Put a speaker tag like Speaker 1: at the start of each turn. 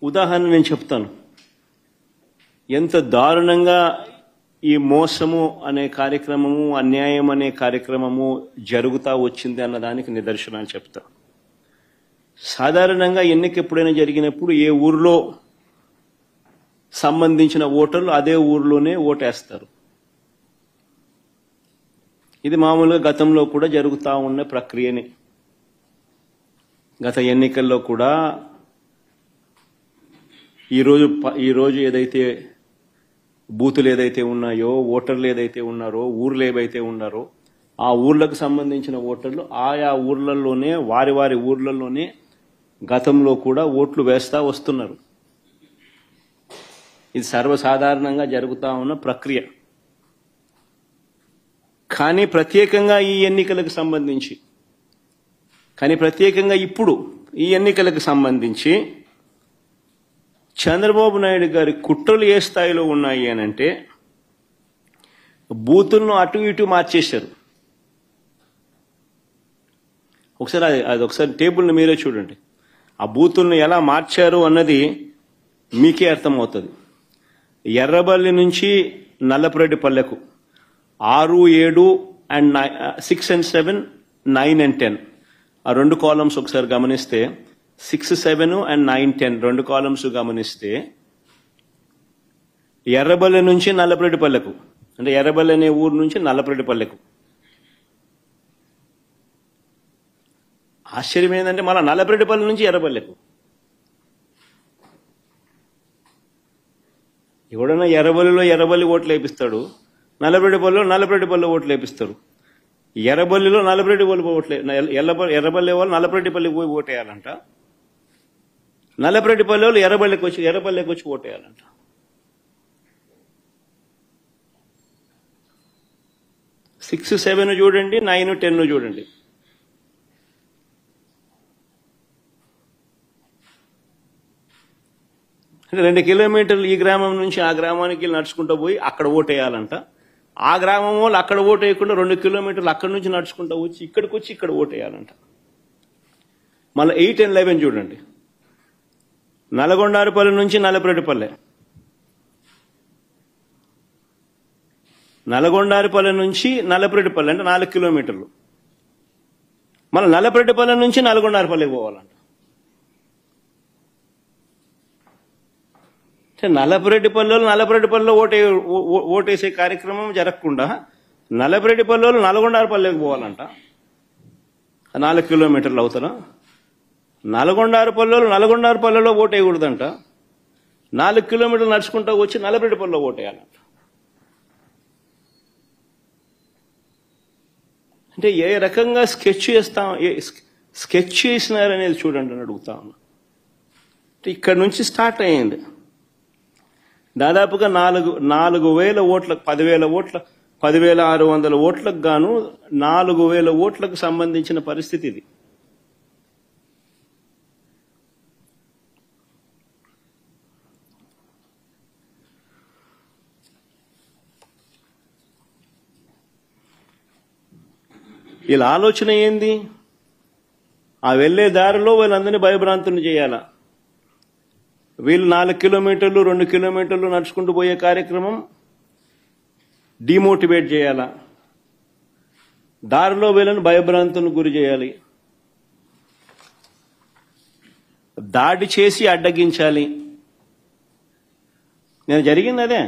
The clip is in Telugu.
Speaker 1: ఉదాహరణ నేను చెప్తాను. ఎంత దారుణంగా ఈ మోసము అనే కార్యక్రమము, అన్యాయం అనే కార్యక్రమము జరుగుతా వచ్చింది అన్నదానికి నిదర్శనాలు చెప్తా. సాధారణంగా ఎన్నిక ఎప్పుడైనా జరిగినప్పుడు ఏ ఊర్లో సంబంధించిన ఓటర్లు అదే ఊర్లోనే ఓటేస్తారు. ఇది మామూలుగా గతంలో కూడా జరుగుతూ ఉన్న ప్రక్రియనే. గత ఎన్నికల్లో కూడా ఈరోజు ఏదైతే బూతులు ఏదైతే ఉన్నాయో, ఓటర్లు ఏదైతే ఉన్నారో, ఊర్లు ఏవైతే ఉన్నారో ఆ ఊర్లకు సంబంధించిన ఓటర్లు ఆయా ఊర్లలోనే వారి ఊర్లలోనే గతంలో కూడా ఓట్లు వేస్తా వస్తున్నారు. ఇది సర్వసాధారణంగా జరుగుతూ ఉన్న ప్రక్రియ. కానీ ప్రత్యేకంగా ఈ ఎన్నికలకు సంబంధించి, ఇప్పుడు ఈ ఎన్నికలకు సంబంధించి చంద్రబాబు నాయుడు గారి కుట్రలు ఏ స్థాయిలో ఉన్నాయి అనంటే బూతులను అటు ఇటు మార్చేశారు. ఒకసారి టేబుల్ని మీరే చూడండి. ఆ బూతులను ఎలా మార్చారు అన్నది మీకే అర్థమవుతుంది. ఎర్రబల్లి నుంచి నల్లపురెడ్డిపల్లెకు 6, 7 and 6 and 7, 9 and 10 ఆ రెండు కాలమ్స్ ఒకసారి గమనిస్తే 6, 7 and 9, 10 రెండు కాలమ్స్ గమనిస్తే ఎర్రబల్లి నుంచి నల్లపురెడ్డిపల్లెకు, అంటే ఎర్రబల్లి అనే ఊరు నుంచి నల్లపురెడ్డిపల్లెకు. ఆశ్చర్యం ఏంటంటే మళ్ళీ నల్లపురెడ్డిపల్లి నుంచి ఎర్రబల్లెకు. ఎవడన్నా ఎర్రబల్లి ఓట్లు వేపిస్తాడు, నల్లపురెడ్డిపల్లిలో ఓట్లు వేపిస్తారు. ఎర్రబల్లిలో నల్లపురెడ్డిపల్లి ఓట్లు, ఎర్రబల్లి వాళ్ళు నల్లపురెడ్డిపల్లికి పోయి ఓటేయాలంట. నల్లపురెడ్డిపల్లి వాళ్ళు ఎర్రబల్లికి వచ్చి ఓటేయాలంట. సిక్స్ 7 చూడండి, 9, 10 చూడండి. అంటే 2 కిలోమీటర్లు ఈ గ్రామం నుంచి ఆ గ్రామానికి నడుచుకుంటూ పోయి అక్కడ ఓటేయాలంట. ఆ గ్రామం వాళ్ళు అక్కడ ఓటు వేయకుండా 2 కిలోమీటర్లు అక్కడి నుంచి నడుచుకుంటూ వచ్చి ఇక్కడ ఓటేయాలంట. మళ్ళీ 8 and 11 చూడండి. నల్గొండారుపల్లి నుంచి నల్లపురెడ్డిపల్లె, నల్గొండారుపల్లి నుంచి నల్లపురెడ్డిపల్లె అంటే 4 కిలోమీటర్లు. మళ్ళీ నల్లపురెడ్డిపల్లె నుంచి నల్గొండారుపల్లికి పోవాలంట. నల్లపురెడ్డిపల్లిలో ఓటేసే కార్యక్రమం జరగకుండా నల్లపురెడ్డిపల్లిలో నల్గొండారుపల్లికి పోవాలంట. 4 కిలోమీటర్లు అవుతారా? నల్గొండారుపల్లిలో ఓటేయకూడదంట. 4 కిలోమీటర్లు నడుచుకుంటూ వచ్చి నల్లపురెడ్డిపల్లిలో ఓటేయాలంట. అంటే ఏ రకంగా స్కెచ్ చేసినారనేది చూడండి అని అడుగుతా ఉన్నా. ఇక్కడ నుంచి స్టార్ట్ అయ్యింది. దాదాపుగా 4,000 ఓట్లకు 10,600 ఓట్లకు గాను 4,000 ఓట్లకు సంబంధించిన పరిస్థితి ఇది. వీళ్ళ ఆలోచన ఏంది? ఆ వెళ్లే దారిలో వీళ్ళందరినీ భయభ్రాంతుని చేయాలా. వీళ్ళు 4 కిలోమీటర్లు 2 కిలోమీటర్లు నడుచుకుంటూ పోయే కార్యక్రమం డిమోటివేట్ చేయాలా. దారిలో వీళ్ళని భయభ్రాంతులకు గురి చేయాలి, దాడి చేసి అడ్డగించాలి. నేను జరిగింది అదే.